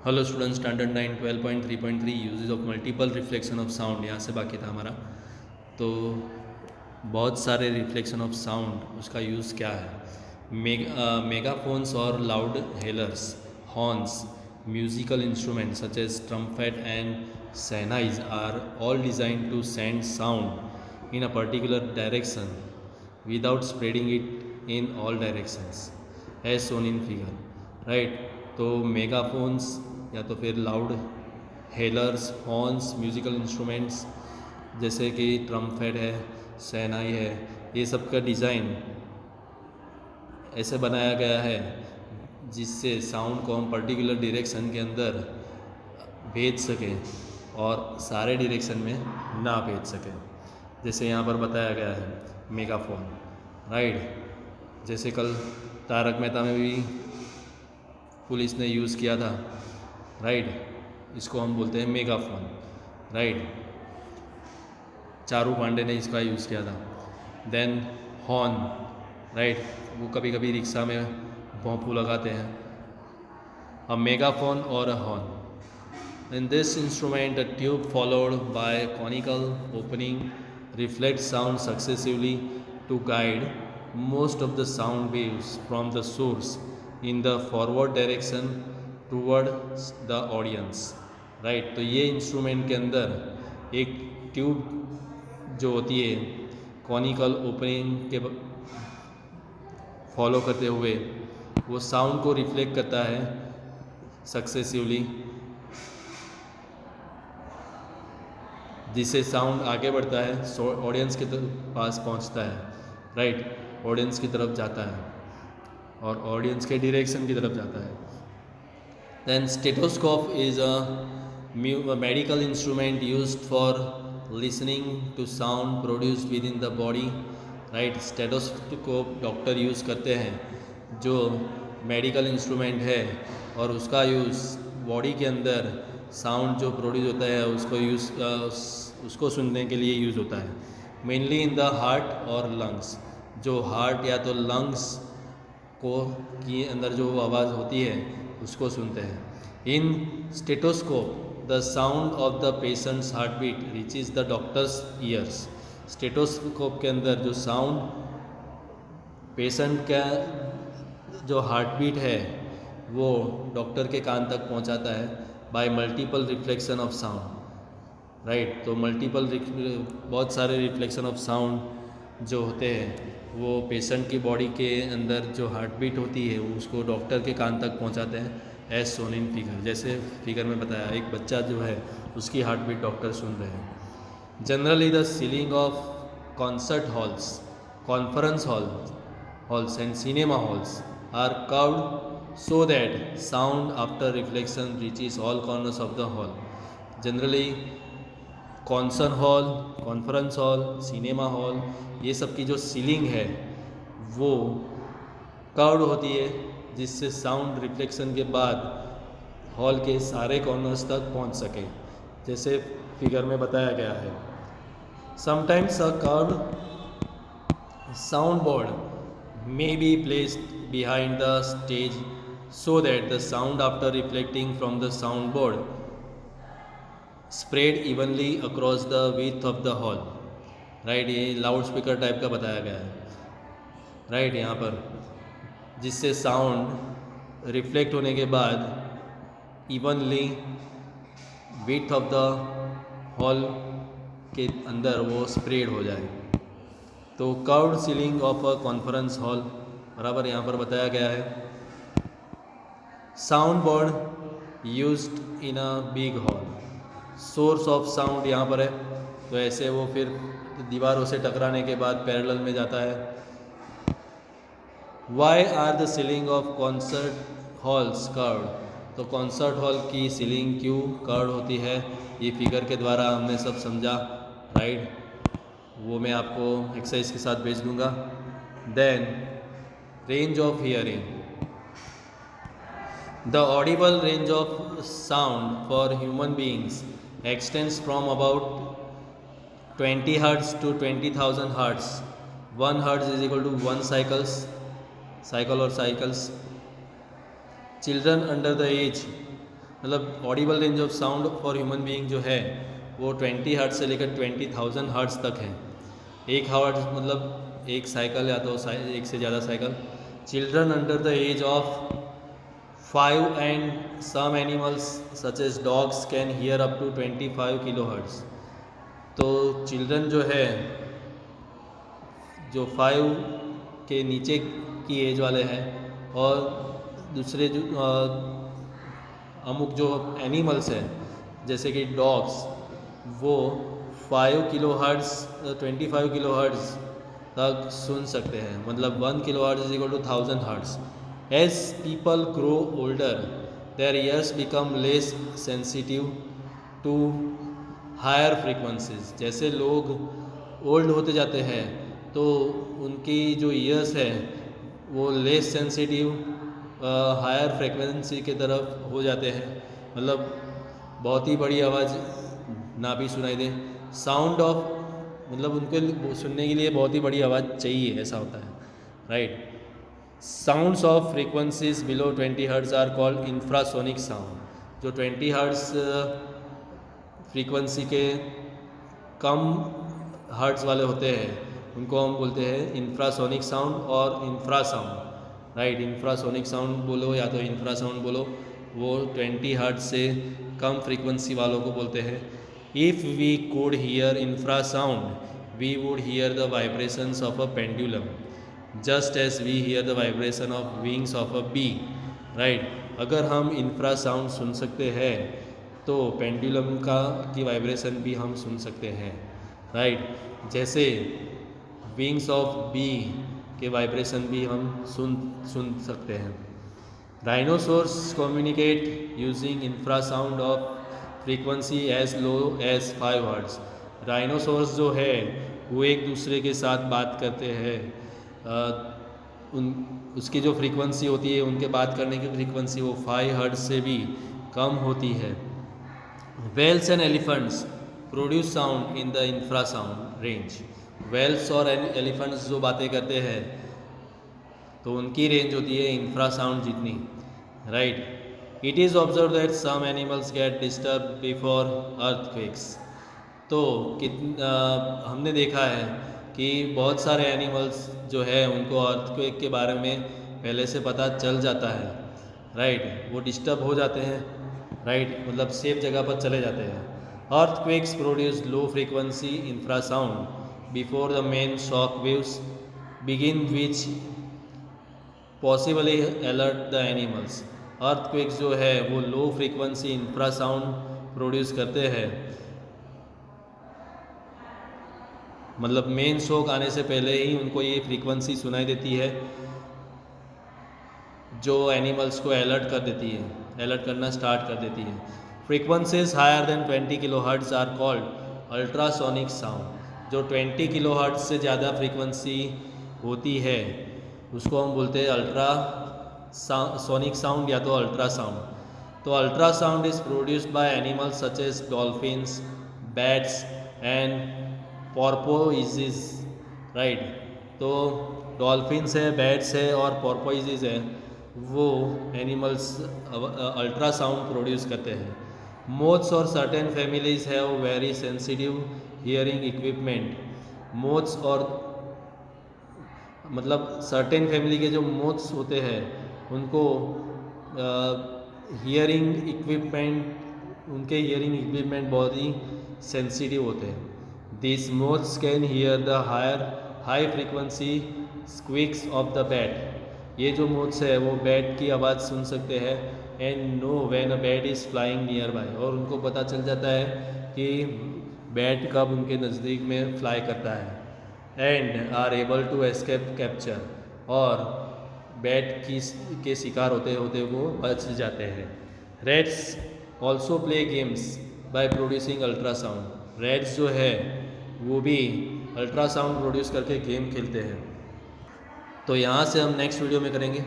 Hello student, standard 9 12.3.3 uses of multiple reflection of sound, यहाँ से बाकी था हमारा। तो बहुत सारे रिफ्लेक्शन ऑफ साउंड, उसका यूज़ क्या है। मेगाफोन्स और loud hailers, horns, musical instruments such as trumpet and shehnais are all designed to send sound in a particular direction without spreading it in all directions as shown in figure, right. तो megaphones या तो फिर loud hailers, horns, musical instruments जैसे कि trumpet है, शहनाई है, ये सब का डिज़ाइन ऐसे बनाया गया है जिससे साउंड को हम पर्टिकुलर डायरेक्शन के अंदर भेज सकें और सारे डायरेक्शन में ना भेज सकें। जैसे यहाँ पर बताया गया है मेगाफोन, राइट। जैसे कल तारक मेहता में भी पुलिस ने यूज़ किया था, राइट। इसको हम बोलते हैं मेगाफोन, राइट। चारू पांडे ने इसका यूज़ किया था। देन हॉर्न, राइट, वो कभी कभी रिक्शा में भोंपू लगाते हैं। अ मेगाफोन और a horn, in this instrument a tube followed by conical opening reflects sound successively to guide most of the sound waves from the source in the forward direction toward the audience, right। तो ये instrument के अंदर एक tube जो होती है conical opening के follow करते हुए वो साउंड को रिफ्लेक्ट करता है सक्सेसिवली, जिससे साउंड आगे बढ़ता है, ऑडियंस के पास पहुंचता है, राइट। ऑडियंस की तरफ जाता है और ऑडियंस के डायरेक्शन की तरफ जाता है। Then stethoscope is a medical instrument used for listening to sound produced within the body, right. Stethoscope doctor use करते हैं, जो मेडिकल इंस्ट्रूमेंट है और उसका यूज़ बॉडी के अंदर साउंड जो प्रोड्यूस होता है उसको सुनने के लिए यूज़ होता है। मेनली इन द हार्ट और लंग्स, जो हार्ट या तो लंग्स को के अंदर जो आवाज़ होती है उसको सुनते हैं। In stethoscope the sound of the patient's heart beat reaches the doctor's ears. Stethoscope के अंदर जो साउंड पेशेंट का जो हार्ट बीट है वो डॉक्टर के कान तक पहुंचाता है bye multiple reflection of sound, right. तो बहुत सारे रिफ्लेक्शन ऑफ साउंड जो होते हैं वो पेशेंट की बॉडी के अंदर जो हार्ट बीट होती है उसको डॉक्टर के कान तक पहुंचाते हैं एज सोन इन फिगर। जैसे फिगर में बताया, एक बच्चा जो है उसकी हार्ट बीट डॉक्टर सुन रहे हैं। Generally the ceiling of concert halls, conference halls and cinema halls are curved so that sound after reflection reaches all corners of the hall. Generally concert hall, conference hall, cinema hall, ये सब की जो ceiling है वो curved होती है जिससे sound reflection के बाद हॉल के सारे कॉर्नर्स तक पहुंच सके, जैसे फिगर में बताया गया है। Sometimes a curved sound board may be placed behind the stage so that the sound after reflecting from the soundboard spread evenly across the width of the hall, right. ये loud speaker type का बताया गया है, right. यहाँ पर जिससे sound reflect होने के बाद evenly width of the hall के अंदर वो स्प्रेड हो जाए। तो curved ceiling of a conference hall बराबर यहाँ पर बताया गया है। Sound board used in a big hall, source of sound यहाँ पर है, तो ऐसे वो फिर दीवारों से टकराने के बाद पैरेलल में जाता है। Why are the ceiling of concert halls curved, तो कॉन्सर्ट हॉल की सीलिंग क्यों कर्व्ड होती है, ये फिगर के द्वारा हमने सब समझा, राइट। वो मैं आपको एक्सरसाइज के साथ भेज दूंगा। Then range of hearing, the audible range of sound for human beings extends from about 20 hertz to 20,000 hertz. 1 hertz is equal to 1 cycles. Children under the age मतलब audible range of sound for human being जो है वो 20 hertz से लेकर 20,000 hertz तक है। एक hertz मतलब एक साइकिल या तो एक से ज़्यादा cycle. Children under the age of 5 and some animals such as dogs can hear up to 25 kilo hertz. तो चिल्ड्रन जो है जो 5 के नीचे की एज वाले हैं और दूसरे जो अमुक जो एनिमल्स हैं जैसे कि डॉग्स वो 5 किलो हर्ट्ज 25 किलो हर्ट्ज तक सुन सकते हैं। मतलब 1 kilo hertz is equal to 1000 hertz. As people grow older their ears become less sensitive to higher frequencies. जैसे लोग ओल्ड होते जाते हैं तो उनकी जो ईयर्स है वो लेस सेंसिटिव हायर फ्रीक्वेंसी की तरफ हो जाते हैं। मतलब बहुत ही बड़ी आवाज़ ना भी सुनाई दे। साउंड ऑफ मतलब उनको सुनने के लिए बहुत ही बड़ी आवाज़ चाहिए, ऐसा होता है, right. Sounds of frequencies below 20 hertz are called infrasonic sound. जो 20 हर्ट्ज फ्रीक्वेंसी के कम हर्ट्ज वाले होते हैं उनको हम बोलते हैं इंफ्रासोनिक साउंड और इंफ्रासाउंड, राइट। इंफ्रासोनिक साउंड बोलो या तो इंफ्रासाउंड बोलो, वो 20 हर्ट्ज से कम फ्रीक्वेंसी वालों को बोलते हैं। If we could hear infrasound we would hear the vibrations of a pendulum just as we hear the vibration of wings of a bee, right. अगर हम इंफ्रासाउंड सुन सकते हैं तो पेंडुलम की वाइब्रेशन भी हम सुन सकते हैं, राइट। जैसे विंग्स ऑफ बी के वाइब्रेशन भी हम सुन सकते हैं। Dinosaurs communicate using infrasound of frequency as low as 5 hertz. Dinosaurs जो है वो एक दूसरे के साथ बात करते हैं। उसकी जो फ्रीक्वेंसी होती है, उनके बात करने की फ्रीक्वेंसी वो 5 हर्ट्ज से भी कम होती है। Whales and elephants produce sound in the infrasound range. Whales और एलिफेंट्स जो बातें करते हैं तो उनकी रेंज होती है इंफ्रासाउंड जितनी, right. It is observe that some animals get disturb before earthquakes. तो हमने देखा है कि बहुत सारे एनिमल्स जो है उनको अर्थक्वेक के बारे में पहले से पता चल जाता है, राइट। वो डिस्टर्ब हो जाते हैं, राइट, मतलब सेफ जगह पर चले जाते हैं। Earthquakes produce low frequency infrasound before the main shock waves begin which possibly alert the animals. Earthquakes जो है वो लो फ्रीक्वेंसी इंफ्रासाउंड प्रोड्यूस करते हैं, मतलब मेन शॉक आने से पहले ही उनको ये फ्रीक्वेंसी सुनाई देती है जो एनिमल्स को अलर्ट कर देती है, अलर्ट करना स्टार्ट कर देती है। Frequencies higher than 20 kilo hertz are called ultrasonic sound. जो 20 किलो हर्ट्ज से ज़्यादा फ्रीक्वेंसी होती है उसको हम बोलते हैं अल्ट्रा सोनिक साउंड या तो अल्ट्रासाउंड। तो ultrasound is produced by animals such as dolphins, bats and porpoises, right. तो डॉल्फिन्स है, बैट्स है और पोर्पोइजेस है, वो एनिमल्स अल्ट्रासाउंड प्रोड्यूस करते हैं। मोथ्स और certain families have very sensitive hearing equipment. Moths और मतलब सर्टेन फैमिली के जो मोथ्स होते हैं उनको हियरिंग इक्विपमेंट, उनके हियरिंग इक्विपमेंट बहुत ही सेंसिटिव होते हैं। This moths can hear the high frequency स्क्विक्स of the bat. ये जो मोथ्स है वो बैट की आवाज़ सुन सकते हैं and know when a bat is flying near by. और उनको पता चल जाता है कि बैट कब उनके नज़दीक में फ्लाई करता है। And are able to escape capture, और बैट के शिकार होते होते वो बच जाते हैं। Rats also play games by producing ultrasound. Rats जो है वो भी अल्ट्रासाउंड प्रोड्यूस करके गेम खेलते हैं। तो यहाँ से हम नेक्स्ट वीडियो में करेंगे।